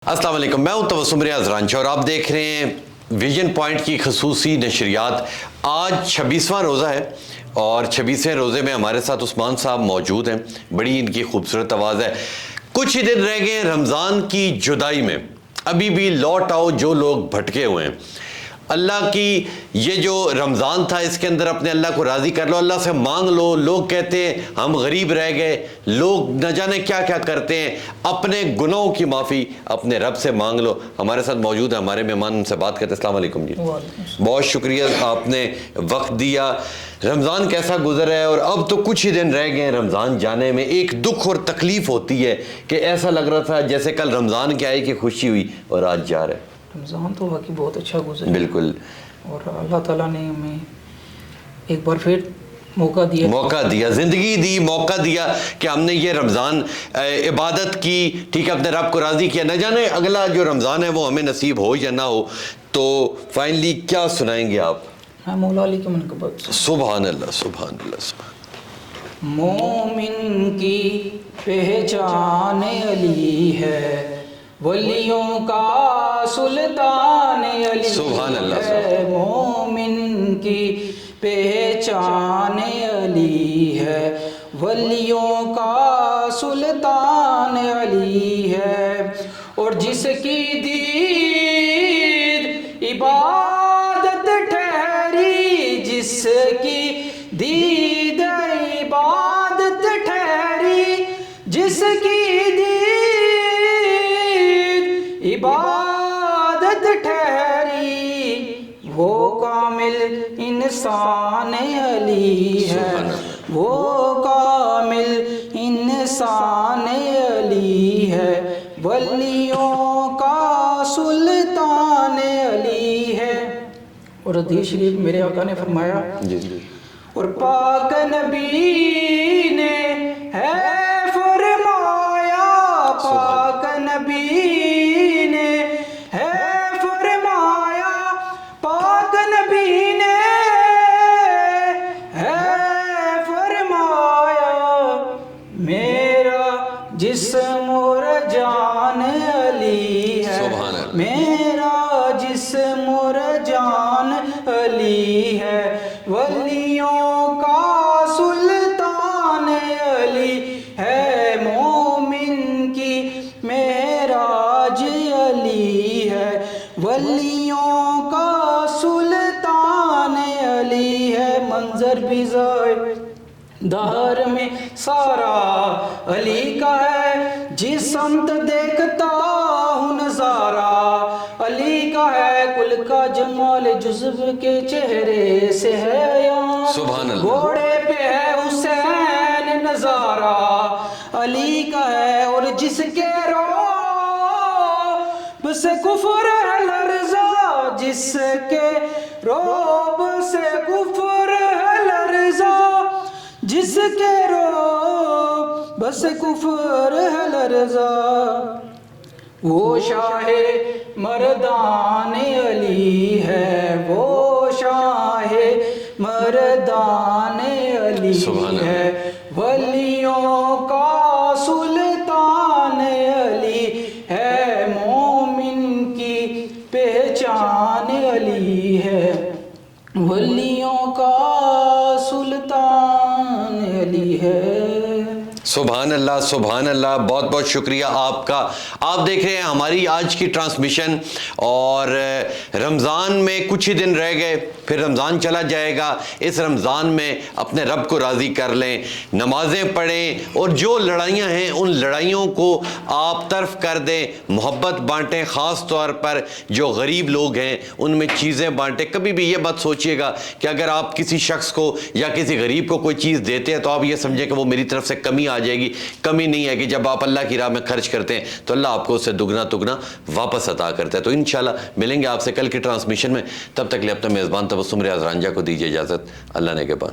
अस्सलाम वालेकुम, मैं हूं तबस्सुम रियाज रांझा और आप देख रहे हैं विजन पॉइंट की खसूसी नशरियात। आज 26वां रोज़ा है और 26वें रोज़े में हमारे साथ उस्मान साहब मौजूद हैं। बड़ी इनकी खूबसूरत आवाज़ है। कुछ ही दिन रह गए रमज़ान की जुदाई में, अभी भी लौट आओ जो लोग भटके हुए हैं। अल्लाह की ये जो रमज़ान था इसके अंदर अपने अल्लाह को राज़ी कर लो, अल्लाह से मांग लो। लोग कहते हैं हम गरीब रह गए, लोग न जाने क्या क्या करते हैं, अपने गुनाहों की माफ़ी अपने रब से मांग लो। हमारे साथ मौजूद है हमारे मेहमान, उनसे बात करते हैं। अस्सलाम वालेकुम जी, बहुत शुक्रिया आपने वक्त दिया। रमज़ान कैसा गुजरा है और अब तो कुछ ही दिन रह गए हैं रमज़ान जाने में। एक दुख और तकलीफ़ होती है कि ऐसा लग रहा था जैसे कल रमज़ान के आए कि खुशी हुई और आज जा रहा है। रमज़ान तो वाकई बहुत अच्छा गुजरा, बिल्कुल, और अल्लाह ताला ने हमें एक बार फिर मौका दिया, ज़िंदगी दी, मौका दिया कि हमने ये रमज़ान इबादत की, ठीक है, अपने रब को राज़ी किया। न जाने अगला जो रमज़ान है वो हमें नसीब हो या ना हो। तो फाइनली क्या सुनाएंगे आप? मैं मौला अली की मनक़बत। सुभान अल्लाह, सुभान अल्लाह, सुभान। मोमिन की पहचान अली है, वलियों का सुल्तान अली सुभान अल्लाह, है। मोमिन की पहचान अली है, वलियों का सुल्तान अली है। और जिसकी दीद इबादत ठहरी, जिसकी दीद इबादत ठहरी, जिसकी इबादत ठहरी, वो कामिल इंसान अली है, वो कामिल इंसान अली है, वलियों का सुल्तान अली है। और हदीस शरीफ मेरे आका ने फरमाया, और पाक नबी ने है फरमाया, पाक नबी जिस्म और जान अली है, मेरा जिस्म और जान अली है, वलियों का सुल्तान अली है। मोमिन की मेराज अली है, वलियों का सुल्तान अली है। मंजर भी दहर में सारा अली का है, जिस समत देखता हूँ नजारा अली का है। कुल का जमाल जुज़्ब के चेहरे से है यहाँ, घोड़े पे है हुसैन नजारा अली का है। और जिसके रोब से कुफर है लर्ज़ा, जिसके रोब से कुफर है लर्ज़ा, जिसके रोब बस कुफर है लर्ज़ा, वो शाहे मर्दान अली है, वो शाहे मर्दान अली है, वलियों का सुल्तान अली है। मोमिन की पहचान अली है, वलियों का सुल्तान अली है। सुभान अल्लाह, सुभान अल्लाह, बहुत बहुत शुक्रिया आपका। आप देख रहे हैं हमारी आज की ट्रांसमिशन और रमज़ान में कुछ ही दिन रह गए, फिर रमज़ान चला जाएगा। इस रमज़ान में अपने रब को राज़ी कर लें, नमाज़ें पढ़ें और जो लड़ाइयाँ हैं उन लड़ाइयों को आप तर्फ कर दें, मोहब्बत बांटें। ख़ास तौर पर जो गरीब लोग हैं उनमें चीज़ें बांटें। कभी भी ये बात सोचिएगा कि अगर आप किसी शख्स को या किसी गरीब को कोई चीज़ देते हैं तो आप ये समझें कि वो मेरी तरफ से कमी आ जाएगी। कमी नहीं है कि जब आप अल्लाह की राह में खर्च करते हैं तो अल्लाह आपको उससे दुगना तुगना वापस अता करता है। तो इंशाल्लाह मिलेंगे आपसे कल की ट्रांसमिशन में। तब तक लिए अपना मेज़बान तबस्सुम रियाज रांझा को दीजिए इजाज़त। अल्लाह ने के बाद।